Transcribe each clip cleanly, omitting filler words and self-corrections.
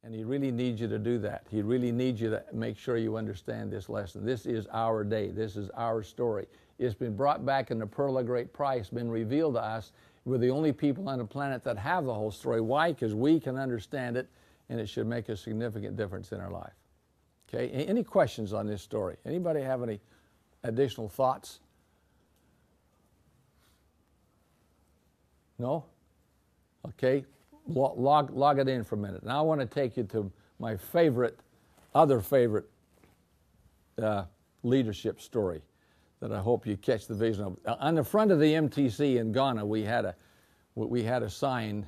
And He really needs you to do that. He really needs you to make sure you understand this lesson. This is our day. This is our story. It's been brought back in the pearl of great price, been revealed to us. We're the only people on the planet that have the whole story. Why? Because we can understand it, and it should make a significant difference in our life. Okay? Any questions on this story? Anybody have any additional thoughts? No? Okay. Log it in for a minute. Now I want to take you to my other favorite leadership story that I hope you catch the vision of. On the front of the MTC in Ghana, we had a sign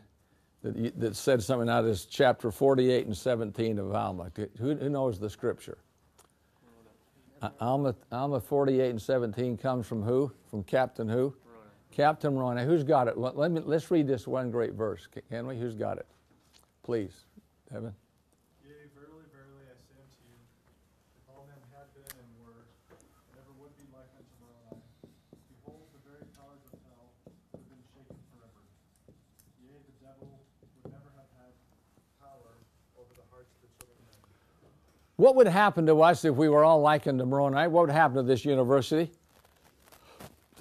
that said something out of this chapter 48 and 17 of Alma. Who knows the scripture? Alma 48 and 17 comes from who? From Captain who? Captain Moroni. Who's got it? Let's read this one great verse. Can we? Who's got it? Please, Evan. Yea, verily, verily, I say unto you, if all men had been and were, and ever would be like unto Moroni, behold, the very powers of hell would have been shaken forever. Yea, the devil would never have had power over the hearts of the children of men. What would happen to us if we were all like unto Moroni? What would happen to this university?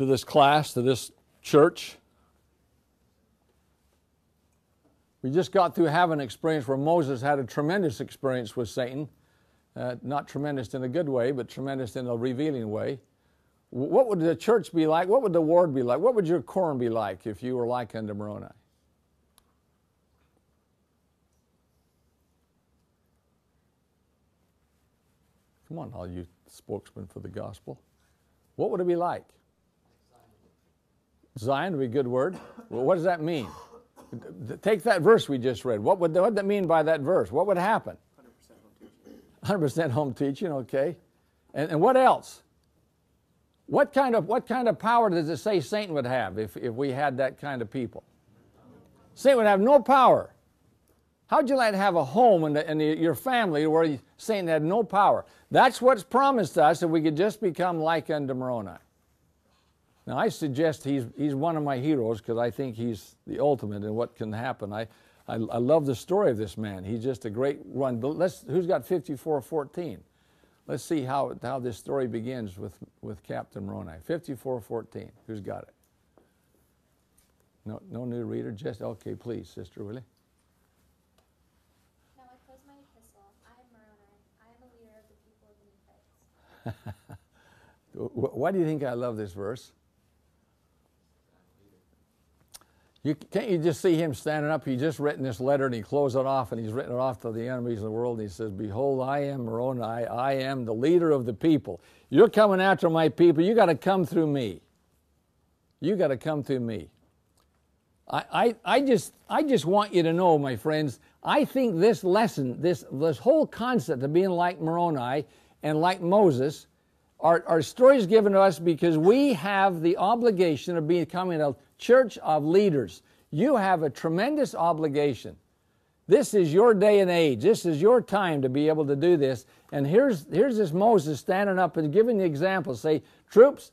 To this class, to this church? We just got through having an experience where Moses had a tremendous experience with Satan. Not tremendous in a good way, but tremendous in a revealing way. What would the church be like? What would the ward be like? What would your quorum be like if you were like unto Moroni? Come on, all you spokesmen for the gospel. What would it be like? Zion would be a good word. Well, what does that mean? Take that verse we just read. What would that mean by that verse? What would happen? 100% home teaching. 100% home teaching, okay. And what else? What kind of power does it say Satan would have if we had that kind of people? Satan would have no power. How'd you like to have a home in your family where Satan had no power? That's what's promised us if we could just become like unto Moroni. Now, I suggest he's one of my heroes because I think he's the ultimate in what can happen. I love the story of this man. He's just a great one. But who's got 54:14? Let's see how this story begins with Captain Moroni. 54:14. Who's got it? No new reader. Just okay, please, Sister Willie. Now I close my epistle. I am Moroni. I am a leader of the people of the Nephites. Why do you think I love this verse? Can't you just see him standing up? He just written this letter and he closed it off and he's written it off to the enemies of the world. And he says, behold, I am Moroni. I am the leader of the people. You're coming after my people. You got to come through me. You got to come through me. I just want you to know, my friends, I think this lesson, this whole concept of being like Moroni and like Moses are stories given to us because we have the obligation of becoming a church of leaders. You have a tremendous obligation. This is your day and age. This is your time to be able to do this. And here's this Moses standing up and giving the example. Say, troops,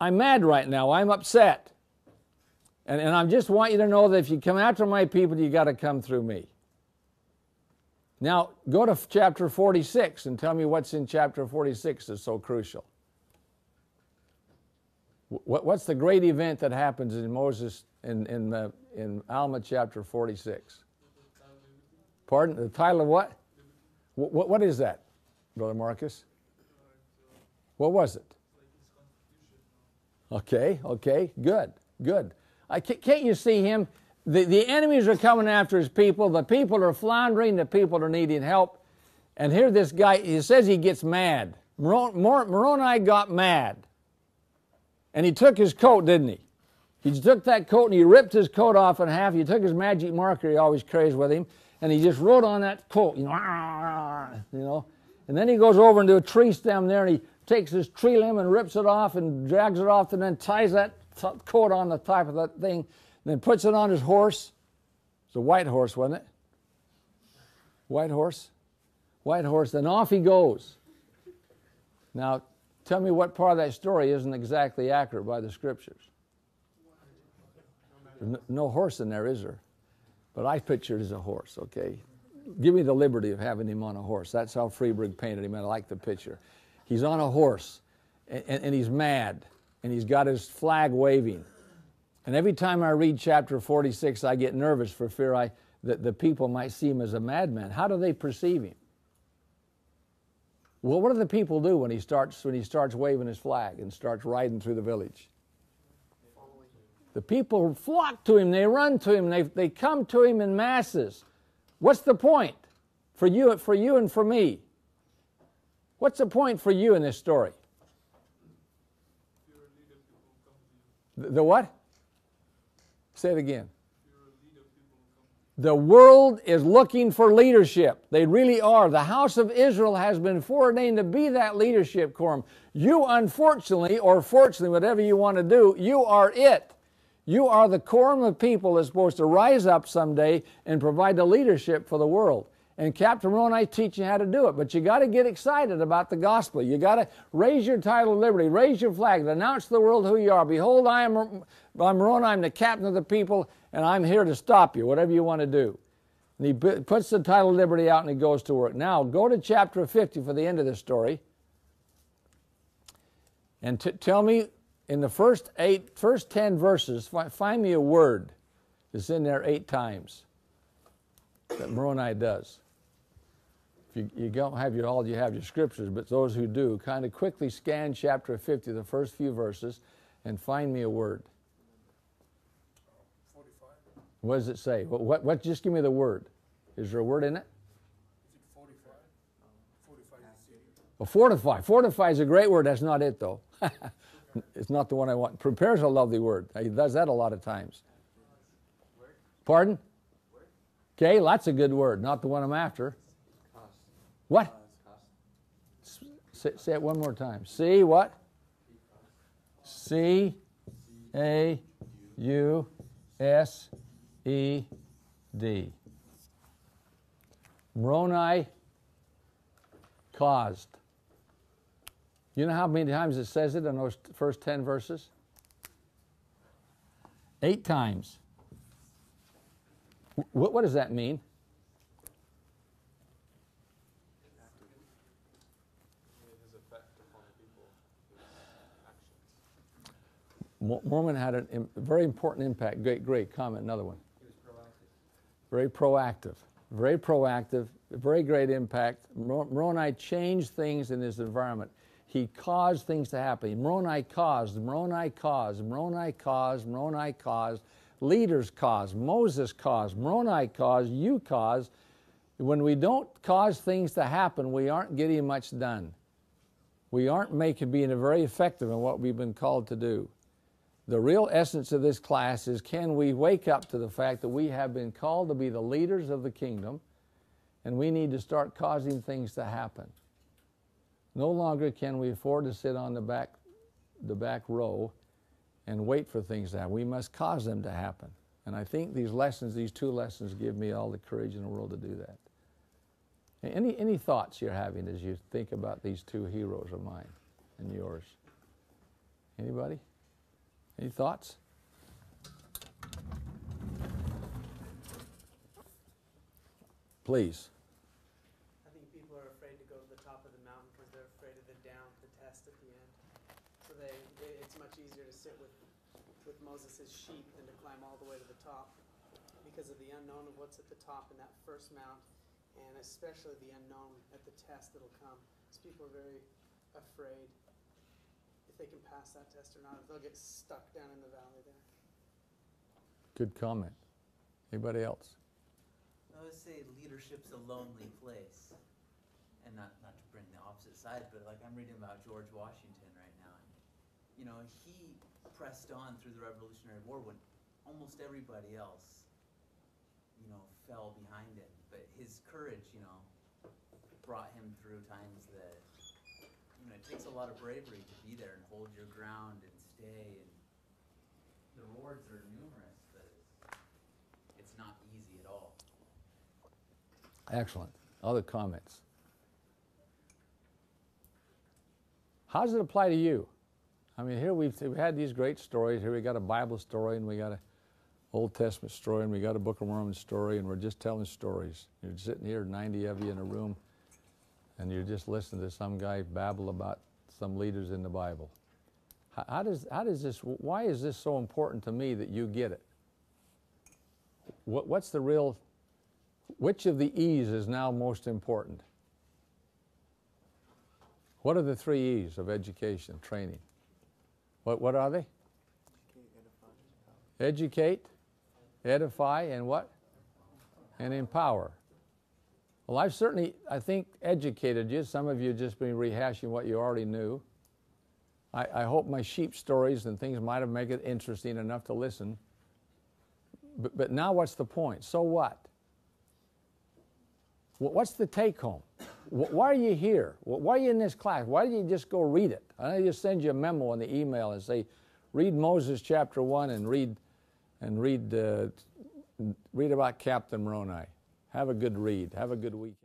I'm mad right now. I'm upset. And I just want you to know that if you come after my people, you got to come through me. Now, go to chapter 46 and tell me what's in chapter 46 that's so crucial. What's the great event that happens in Moses in Alma chapter 46? Pardon? The title of what? What is that, Brother Marcus? What was it? Okay, good. Can't you see him? The enemies are coming after his people. The people are floundering. The people are needing help. And here this guy, he says he gets mad. Moroni got mad. And he took his coat, didn't he? He took that coat and he ripped his coat off in half. He took his magic marker he always carries with him, and he just wrote on that coat, you know. And then he goes over into a tree stem there, and he takes his tree limb and rips it off and drags it off, and then ties that coat on the top of that thing, and then puts it on his horse. It's a white horse, wasn't it? White horse, and off he goes. Now, tell me what part of that story isn't exactly accurate by the scriptures. There's no horse in there, is there? But I picture it as a horse, okay? give me the liberty of having him on a horse. That's how Freeburg painted him, and I like the picture. He's on a horse, and he's mad, and he's got his flag waving. And every time I read chapter 46, I get nervous for fear that the people might see him as a madman. How do they perceive him? Well, what do the people do when he starts waving his flag and starts riding through the village? The people flock to him, they run to him, they come to him in masses. What's the point for you and for me? What's the point for you in this story? The what? Say it again. The world is looking for leadership. They really are. The house of Israel has been foreordained to be that leadership quorum. You, unfortunately, or fortunately, whatever you want to do, you are it. You are the quorum of people that's supposed to rise up someday and provide the leadership for the world. And Captain Moroni teach you how to do it. But you got to get excited about the gospel. You got to raise your title of liberty, raise your flag, announce to the world who you are. Behold, I'm Moroni, I'm the captain of the people, and I'm here to stop you, whatever you want to do. And he puts the title of liberty out and he goes to work. Now, go to chapter 50 for the end of the story. And tell me, in the first 10 verses, find me a word that's in there 8 times that Moroni does. If you don't have all you have your scriptures, but those who do, kind of quickly scan chapter 50, the first few verses, and find me a word. 45. What does it say? What? Just give me the word. Is there a word in it? Is it 45? 45 is city. Well, fortify. Fortify is a great word. That's not it, though. It's not the one I want. Prepare is a lovely word. He does that a lot of times. Pardon? Okay, that's a good word. Not the one I'm after. What? Say it one more time. C what? C-A-U-S-E-D. Moroni caused. You know how many times it says it in those first 10 verses? 8 times. What does that mean? His effect upon the people, his actions. Mormon had a very important impact. Great comment. Another one. He was proactive. Very proactive, very great impact. Moroni changed things in his environment. He caused things to happen. Moroni caused. Leaders caused. Moses caused. Moroni caused. You caused. When we don't cause things to happen, we aren't getting much done. We aren't being very effective in what we've been called to do. The real essence of this class is, can we wake up to the fact that we have been called to be the leaders of the kingdom, and we need to start causing things to happen. No longer can we afford to sit on the back row and wait for things to happen. We must cause them to happen. And I think these 2 lessons give me all the courage in the world to do that. Any thoughts you're having as you think about these 2 heroes of mine and yours? Anybody? Any thoughts? Please. I think people are afraid to go to the top of the mountain because they're afraid of the test at the end. So it's much easier to sit with Moses' sheep than to climb all the way to the top because of the unknown of what's at the top in that first mount, and especially the unknown at the test that'll come. So people are very afraid if they can pass that test or not, if they'll get stuck down in the valley there. Good comment. Anybody else? I would say leadership's a lonely place. And not to bring the opposite side, but like I'm reading about George Washington right now. And, he pressed on through the Revolutionary War when almost everybody else, fell behind him. But his courage, brought him through times that, it takes a lot of bravery to be there and hold your ground and stay. And the rewards are numerous, but it's not easy at all. Excellent. Other comments? How does it apply to you? I mean, here we've had these great stories. Here we got a Bible story, and we got Old Testament story, and we got a Book of Mormon story, and we're just telling stories. You're sitting here, 90 of you in a room, and you're just listening to some guy babble about some leaders in the Bible. How does this, why is this so important to me that you get it? What's the real, which of the E's is now most important? What are the 3 E's of education, training? What are they? Educate, edify, and what? And empower. Well, I've certainly, I think, educated you. Some of you have just been rehashing what you already knew. I hope my sheep stories and things might have made it interesting enough to listen. But now what's the point? So what? What's the take home? Why are you here? Why are you in this class? Why didn't you just go read it? I don't just send you a memo in the email and say, read Moses chapter 1 and read about Captain Moroni. Have a good read. Have a good weekend.